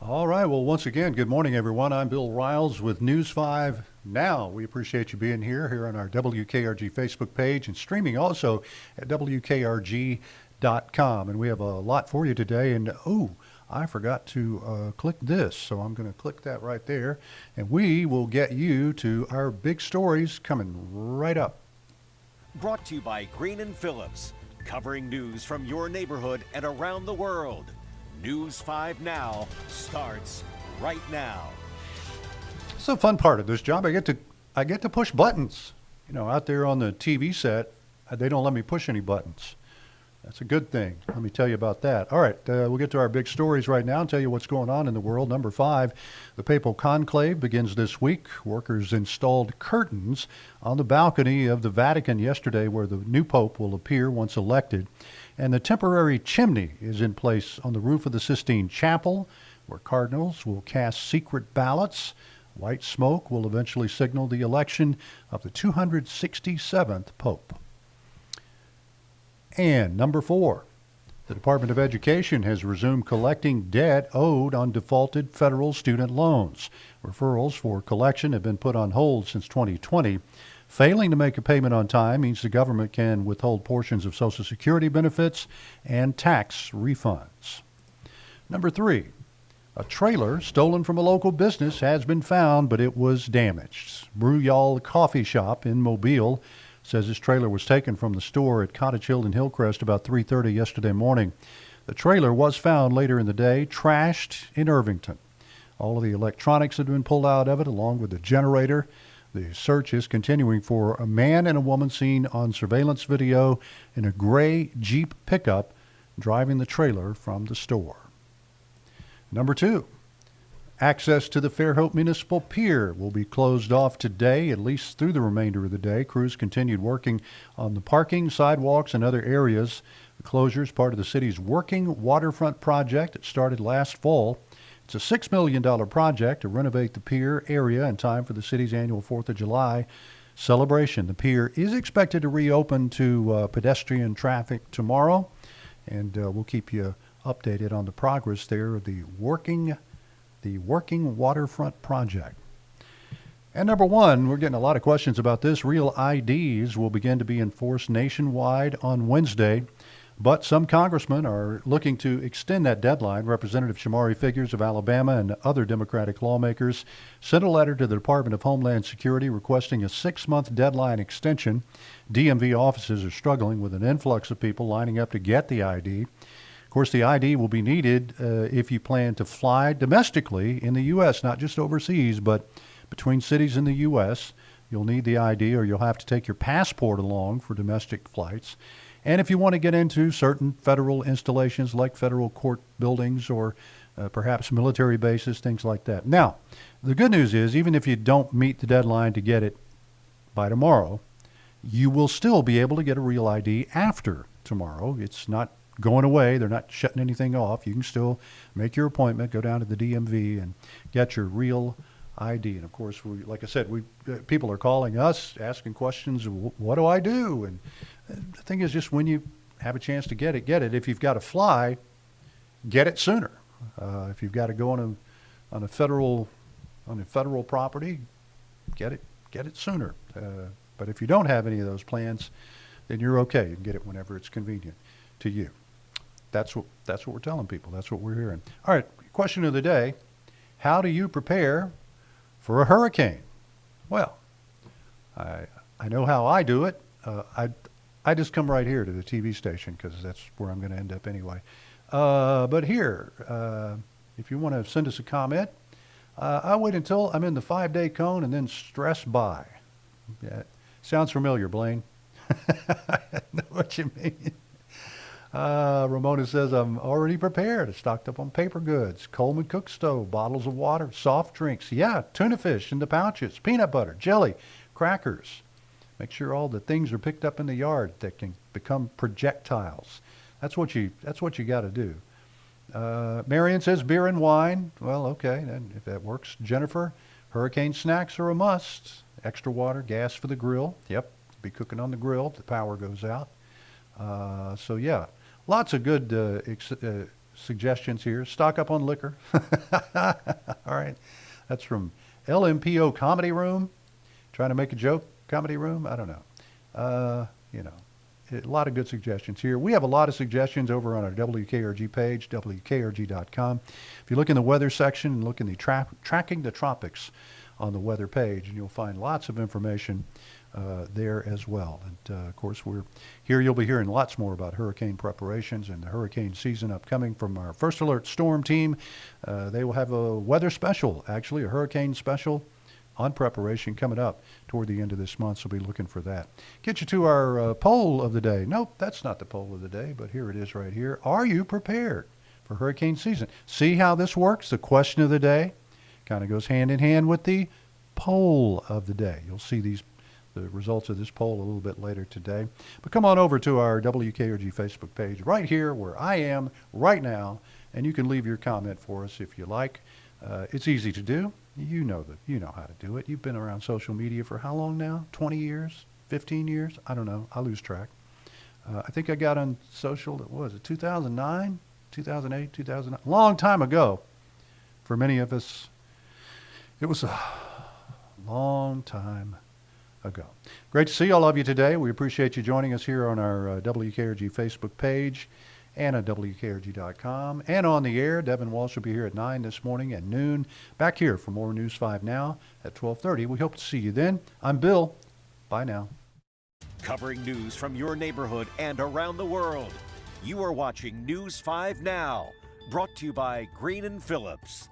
All right. Well, once again, good morning, everyone. I'm Bill Riles with News 5 Now. We appreciate you being here on our WKRG Facebook page and streaming also at WKRG.com. And we have a lot for you today. And, I forgot to click this. So I'm going to click that right there. And we will get you to our big stories coming right up. Brought to you by Green and Phillips, covering news from your neighborhood and around the world. News 5 Now starts right now. It's the fun part of this job. I get to push buttons. You know, out there on the TV set, they don't let me push any buttons. That's a good thing. Let me tell you about that. All right, we'll get to our big stories right now and tell you what's going on in the world. Number 5, the papal conclave begins this week. Workers installed curtains on the balcony of the Vatican yesterday where the new pope will appear once elected. And the temporary chimney is in place on the roof of the Sistine Chapel, where cardinals will cast secret ballots. White smoke will eventually signal the election of the 267th Pope. And number 4, the Department of Education has resumed collecting debt owed on defaulted federal student loans. Referrals for collection have been put on hold since 2020. Failing to make a payment on time means the government can withhold portions of Social Security benefits and tax refunds. Number 3, a trailer stolen from a local business has been found, but it was damaged. Bruyal Coffee Shop in Mobile says his trailer was taken from the store at Cottage Hill and Hillcrest about 3:30 yesterday morning. The trailer was found later in the day, trashed in Irvington. All of the electronics had been pulled out of it, along with the generator. The search is continuing for a man and a woman seen on surveillance video in a gray Jeep pickup driving the trailer from the store. Number 2, access to the Fairhope Municipal Pier will be closed off today, at least through the remainder of the day. Crews continued working on the parking, sidewalks, and other areas. The closure is part of the city's Working Waterfront project that started last fall. It's a $6 million project to renovate the pier area in time for the city's annual 4th of July celebration. The pier is expected to reopen to pedestrian traffic tomorrow, and we'll keep you updated on the progress there of the Working Waterfront project. And number 1, we're getting a lot of questions about this. Real IDs will begin to be enforced nationwide on Wednesday, but some congressmen are looking to extend that deadline. Representative Shamari Figures of Alabama and other Democratic lawmakers sent a letter to the Department of Homeland Security requesting a 6-month deadline extension. DMV offices are struggling with an influx of people lining up to get the ID. Of course, the ID will be needed if you plan to fly domestically in the U.S., not just overseas, but between cities in the U.S. You'll need the ID, or you'll have to take your passport along for domestic flights. And if you want to get into certain federal installations like federal court buildings or perhaps military bases, things like that. Now, the good news is, even if you don't meet the deadline to get it by tomorrow, you will still be able to get a real ID after tomorrow. It's not going away. They're not shutting anything off. You can still make your appointment, go down to the DMV and get your real ID. And of course, like I said, people are calling us, asking questions, what do I do? And the thing is, just when you have a chance to get it, get it. If you've got to fly, get it sooner. If you've got to go on a federal property, get it sooner. But if you don't have any of those plans, then you're okay. You can get it whenever it's convenient to you. That's what we're telling people. That's what we're hearing. All right, question of the day: how do you prepare for a hurricane? Well, I know how I do it. I just come right here to the TV station because that's where I'm going to end up anyway. But here, if you want to send us a comment, I wait until I'm in the 5-day cone and then stress by. Yeah, sounds familiar, Blaine. I know what you mean. Ramona says, I'm already prepared. I stocked up on paper goods, Coleman cook stove, bottles of water, soft drinks. Yeah, tuna fish in the pouches, peanut butter, jelly, crackers. Make sure all the things are picked up in the yard that can become projectiles. That's what you got to do. Marion says beer and wine. Well, okay, then if that works. Jennifer, hurricane snacks are a must. Extra water, gas for the grill. Yep, be cooking on the grill if the power goes out. So yeah, lots of good suggestions here. Stock up on liquor. All right. That's from LMPO Comedy Room. Trying to make a joke, Comedy Room? I don't know. A lot of good suggestions here. We have a lot of suggestions over on our WKRG page, WKRG.com. If you look in the weather section and look in the Tracking the Tropics on the weather page, and you'll find lots of information there as well. And of course, we're here. You'll be hearing lots more about hurricane preparations and the hurricane season upcoming from our First Alert Storm team. They will have a weather special, actually, a hurricane special on preparation coming up toward the end of this month, so be looking for that. Get you to our poll of the day. Nope, that's not the poll of the day, but here it is right here. Are you prepared for hurricane season? See how this works? The question of the day kind of goes hand in hand with the poll of the day. You'll see the results of this poll a little bit later today. But come on over to our WKRG Facebook page right here where I am right now, and you can leave your comment for us if you like. It's easy to do. You know how to do it. You've been around social media for how long now? 20 years? 15 years? I don't know. I lose track. I think I got on social, what was it, 2009, 2008, 2009? Long time ago. For many of us, it was a long time ago. Great to see all of you today. We appreciate you joining us here on our WKRG Facebook page and on WKRG.com. And on the air, Devin Walsh will be here at 9 this morning and noon. Back here for more News 5 Now at 12:30. We hope to see you then. I'm Bill. Bye now. Covering news from your neighborhood and around the world. You are watching News 5 Now, brought to you by Green & Phillips.